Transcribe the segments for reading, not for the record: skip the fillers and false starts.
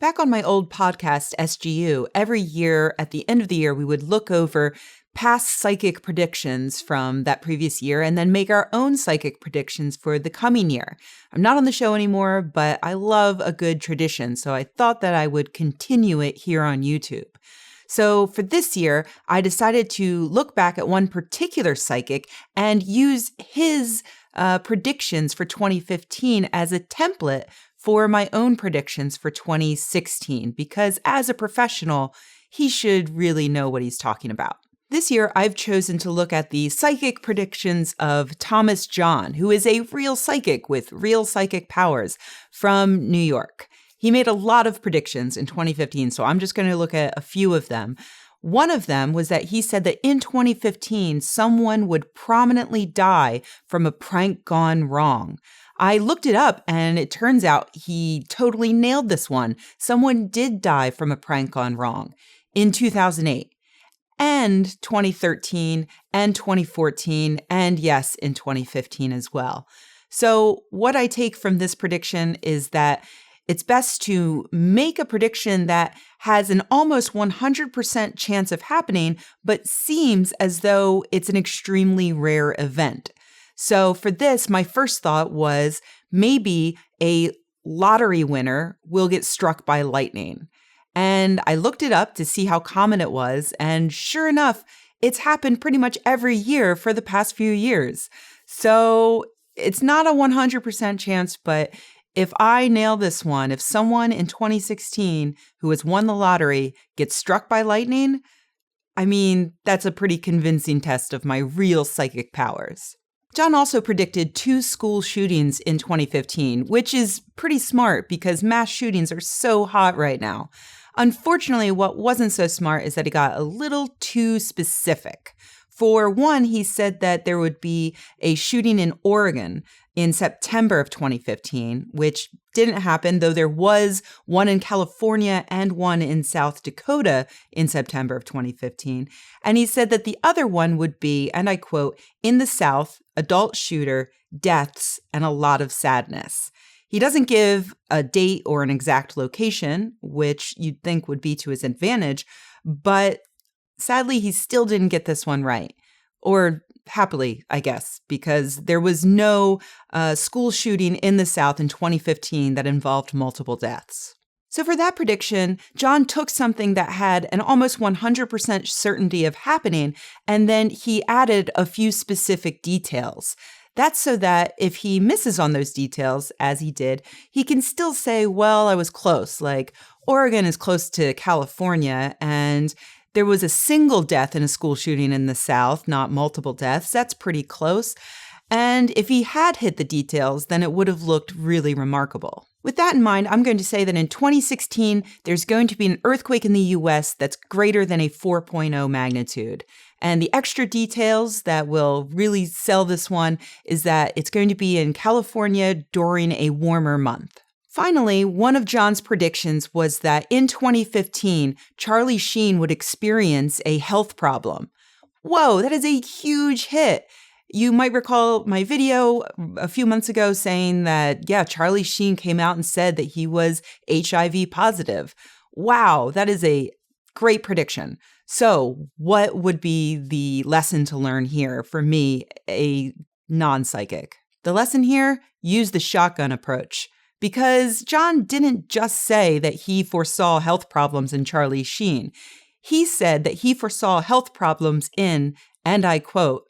Back on my old podcast, SGU, every year at the end of the year, we would look over past psychic predictions from that previous year and then make our own psychic predictions for the coming year. I'm not on the show anymore, but I love a good tradition, so I thought that I would continue it here on YouTube. So for this year, I decided to look back at one particular psychic and use his predictions for 2015 as a template for my own predictions for 2016, because as a professional, he should really know what he's talking about. This year, I've chosen to look at the psychic predictions of Thomas John, who is a real psychic with real psychic powers from New York. He made a lot of predictions in 2015, so I'm just going to look at a few of them. One of them was that he said that in 2015, someone would prominently die from a prank gone wrong. I looked it up, and it turns out he totally nailed this one. Someone did die from a prank gone wrong in 2008, and 2013, and 2014, and yes, in 2015 as well. So what I take from this prediction is that it's best to make a prediction that has an almost 100% chance of happening, but seems as though it's an extremely rare event. So for this, my first thought was maybe a lottery winner will get struck by lightning. And I looked it up to see how common it was, and sure enough, it's happened pretty much every year for the past few years. So it's not a 100% chance, but if I nail this one, if someone in 2016 who has won the lottery gets struck by lightning, I mean, that's a pretty convincing test of my real psychic powers. John also predicted 2 school shootings in 2015, which is pretty smart because mass shootings are so hot right now. Unfortunately, what wasn't so smart is that he got a little too specific. For one, he said that there would be a shooting in Oregon in September of 2015, which didn't happen, though there was one in California and one in South Dakota in September of 2015. And he said that the other one would be, and I quote, "in the South, adult shooter, deaths, and a lot of sadness." He doesn't give a date or an exact location, which you'd think would be to his advantage, but sadly, he still didn't get this one right. Or happily, I guess, because there was no school shooting in the South in 2015 that involved multiple deaths. So for that prediction, John took something that had an almost 100% certainty of happening, and then he added a few specific details. That's so that if he misses on those details, as he did, he can still say, well, I was close. Like, Oregon is close to California, and there was a single death in a school shooting in the South, not multiple deaths. That's pretty close. And if he had hit the details, then it would have looked really remarkable. With that in mind, I'm going to say that in 2016, there's going to be an earthquake in the US that's greater than a 4.0 magnitude. And the extra details that will really sell this one is that it's going to be in California during a warmer month. Finally, one of John's predictions was that in 2015, Charlie Sheen would experience a health problem. Whoa, that is a huge hit. You might recall my video a few months ago saying that, yeah, Charlie Sheen came out and said that he was HIV positive. Wow, that is a great prediction. So what would be the lesson to learn here for me, a non-psychic? The lesson here, use the shotgun approach. Because John didn't just say that he foresaw health problems in Charlie Sheen. He said that he foresaw health problems in, and I quote,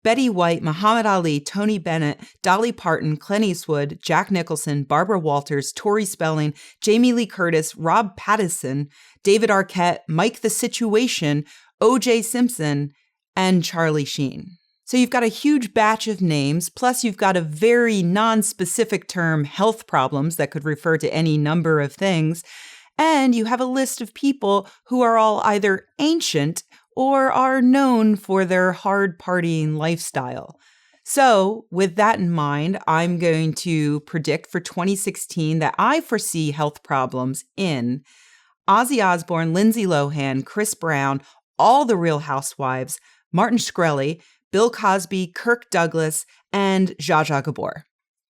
Betty White, Muhammad Ali, Tony Bennett, Dolly Parton, Clint Eastwood, Jack Nicholson, Barbara Walters, Tori Spelling, Jamie Lee Curtis, Rob Pattinson, David Arquette, Mike the Situation, O.J. Simpson, and Charlie Sheen. So you've got a huge batch of names, plus you've got a very non-specific term, health problems, that could refer to any number of things. And you have a list of people who are all either ancient or are known for their hard partying lifestyle. So with that in mind, I'm going to predict for 2016 that I foresee health problems in Ozzy Osbourne, Lindsay Lohan, Chris Brown, all the Real Housewives, Martin Shkreli, Bill Cosby, Kirk Douglas, and Zsa Zsa Gabor.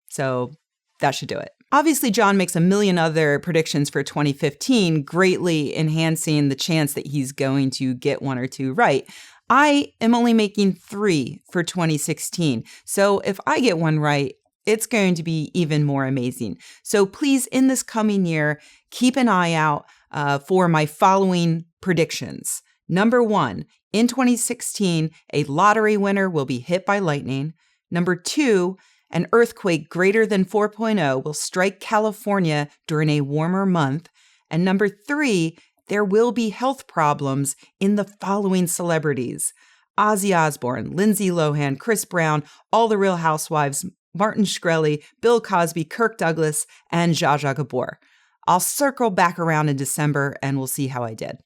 So that should do it. Obviously, John makes a million other predictions for 2015, greatly enhancing the chance that he's going to get one or two right. I am only making 3 for 2016. So if I get one right, it's going to be even more amazing. So please, in this coming year, keep an eye out for my following predictions. Number 1, in 2016, a lottery winner will be hit by lightning. Number 2, an earthquake greater than 4.0 will strike California during a warmer month. And number 3, there will be health problems in the following celebrities: Ozzy Osbourne, Lindsay Lohan, Chris Brown, all the Real Housewives, Martin Shkreli, Bill Cosby, Kirk Douglas, and Zsa Zsa Gabor. I'll circle back around in December and we'll see how I did.